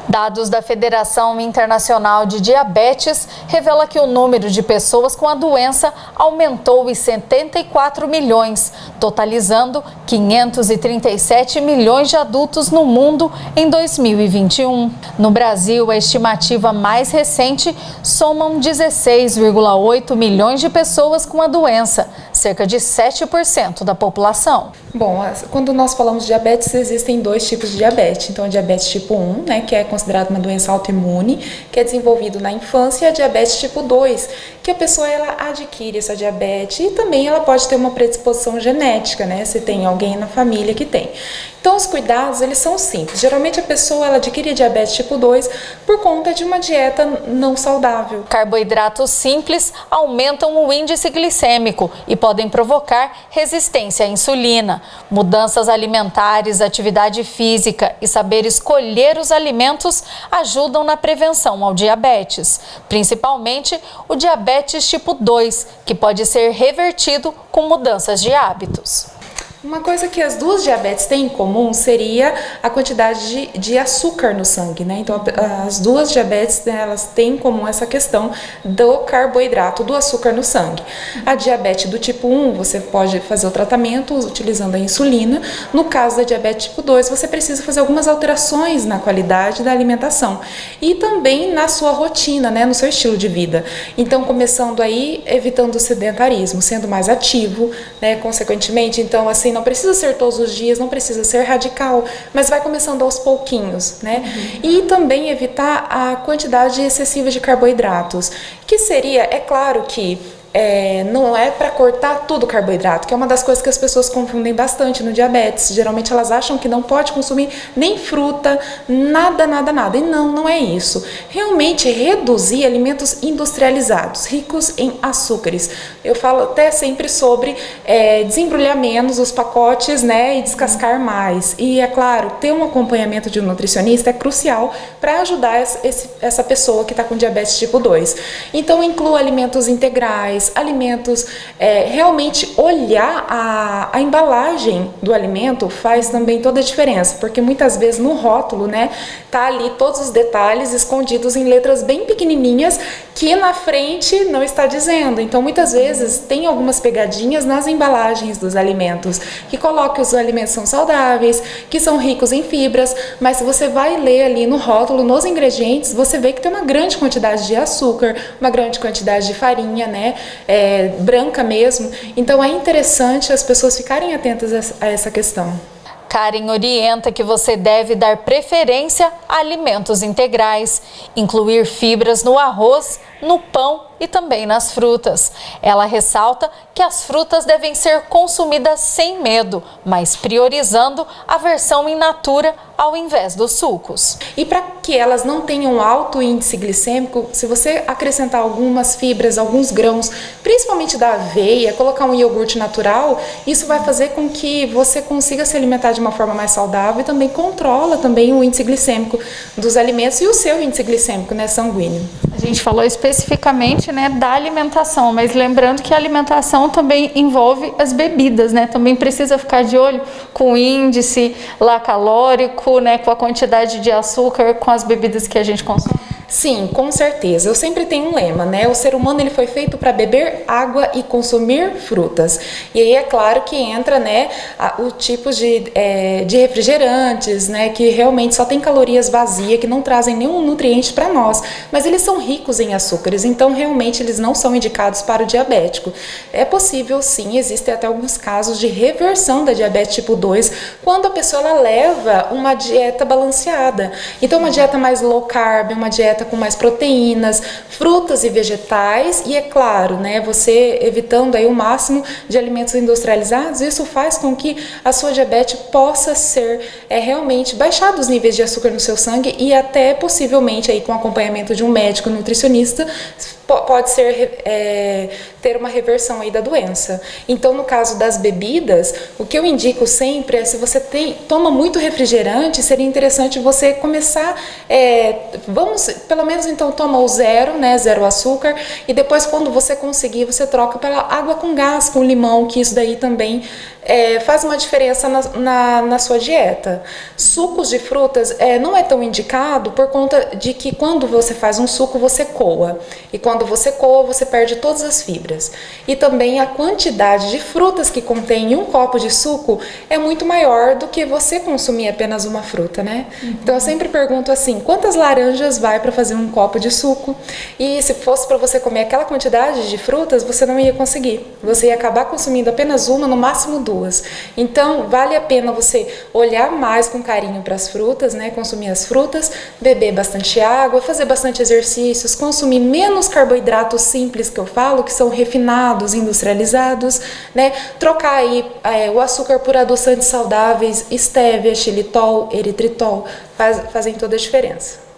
Dados da Federação Internacional de Diabetes revelam que o número de pessoas com a doença aumentou em 74 milhões, totalizando 537 milhões de adultos no mundo em 2021. No Brasil, a estimativa mais recente somam 16,8 milhões de pessoas com a doença, cerca de 7% da população. Bom, quando nós falamos de diabetes, existem dois tipos de diabetes. Então, a diabetes tipo 1, né, que é considerada uma doença autoimune, que é desenvolvido na infância, e a diabetes tipo 2, que a pessoa ela adquire essa diabetes e também ela pode ter uma predisposição genética, né, se tem alguém na família que tem. Então, os cuidados, eles são simples. Geralmente, a pessoa ela adquire diabetes tipo 2 por conta de uma dieta não saudável. Carboidratos simples aumentam o índice glicêmico e podem provocar resistência à insulina. Mudanças alimentares, atividade física e saber escolher os alimentos ajudam na prevenção ao diabetes, principalmente o diabetes tipo 2, que pode ser revertido com mudanças de hábitos. Uma coisa que as duas diabetes têm em comum seria a quantidade de açúcar no sangue, né? Então, as duas diabetes, né, elas têm em comum essa questão do carboidrato, do açúcar no sangue. A diabetes do tipo 1, você pode fazer o tratamento utilizando a insulina. No caso da diabetes tipo 2, você precisa fazer algumas alterações na qualidade da alimentação e também na sua rotina, né, no seu estilo de vida. Então, começando aí, evitando o sedentarismo, sendo mais ativo, né, consequentemente. Então, assim, não precisa ser todos os dias, não precisa ser radical, mas vai começando aos pouquinhos, né? E também evitar a quantidade excessiva de carboidratos, que seria, é claro que não é para cortar tudo o carboidrato, que é uma das coisas que as pessoas confundem bastante no diabetes. Geralmente elas acham que não pode consumir nem fruta, nada. E não é isso. Realmente reduzir alimentos industrializados, ricos em açúcares. Eu falo até sempre sobre desembrulhar menos os pacotes, né, e descascar mais. E é claro, ter um acompanhamento de um nutricionista é crucial para ajudar essa pessoa que está com diabetes tipo 2. Então inclua alimentos integrais, alimentos, realmente olhar a embalagem do alimento faz também toda a diferença, porque muitas vezes no rótulo, né, tá ali todos os detalhes escondidos em letras bem pequenininhas que na frente não está dizendo. Então muitas vezes tem algumas pegadinhas nas embalagens dos alimentos que colocam que os alimentos são saudáveis, que são ricos em fibras, mas se você vai ler ali no rótulo, nos ingredientes, você vê que tem uma grande quantidade de açúcar, uma grande quantidade de farinha, né, branca mesmo. Então é interessante as pessoas ficarem atentas a essa questão. Karen orienta que você deve dar preferência a alimentos integrais, incluir fibras no arroz, no pão e também nas frutas. Ela ressalta que as frutas devem ser consumidas sem medo, mas priorizando a versão in natura ao invés dos sucos. E para que elas não tenham alto índice glicêmico, se você acrescentar algumas fibras, alguns grãos, principalmente da aveia, colocar um iogurte natural, isso vai fazer com que você consiga se alimentar de uma forma mais saudável e também controla também o índice glicêmico dos alimentos e o seu índice glicêmico, né, sanguíneo. A gente falou especificamente, né, da alimentação, mas lembrando que a alimentação também envolve as bebidas, né? Também precisa ficar de olho com o índice lá calórico, né, com a quantidade de açúcar, com as bebidas que a gente consome. Sim, com certeza. Eu sempre tenho um lema, né? O ser humano ele foi feito para beber água e consumir frutas. E aí é claro que entra, né, o tipo de refrigerantes, né, que realmente só tem calorias vazias, que não trazem nenhum nutriente para nós, mas eles são ricos em açúcares, então realmente eles não são indicados para o diabético. É possível sim, existem até alguns casos de reversão da diabetes tipo 2, quando a pessoa ela leva uma dieta balanceada. Então uma dieta mais low carb, uma dieta com mais proteínas, frutas e vegetais e é claro, né, você evitando aí o máximo de alimentos industrializados, isso faz com que a sua diabetes possa ser realmente baixar os níveis de açúcar no seu sangue e até possivelmente aí com acompanhamento de um médico nutricionista pode ser ter uma reversão aí da doença. Então, no caso das bebidas, o que eu indico sempre é, se você toma muito refrigerante, seria interessante você começar, pelo menos então toma o zero, né, zero açúcar, e depois quando você conseguir, você troca pela água com gás, com limão, que isso daí também faz uma diferença na sua dieta. Sucos de frutas não é tão indicado por conta de que quando você faz um suco, você coa. E quando você coa, você perde todas as fibras. E também a quantidade de frutas que contém em um copo de suco é muito maior do que você consumir apenas uma fruta, né? Então eu sempre pergunto assim, quantas laranjas vai para fazer um copo de suco? E se fosse para você comer aquela quantidade de frutas, você não ia conseguir. Você ia acabar consumindo apenas uma, no máximo duas. Então vale a pena você olhar mais com carinho para as frutas, né? Consumir as frutas, beber bastante água, fazer bastante exercícios, consumir menos carboidratos simples que eu falo, que são refinados, industrializados, né? Trocar aí o açúcar por adoçantes saudáveis, estévia, xilitol, eritritol, fazem toda a diferença.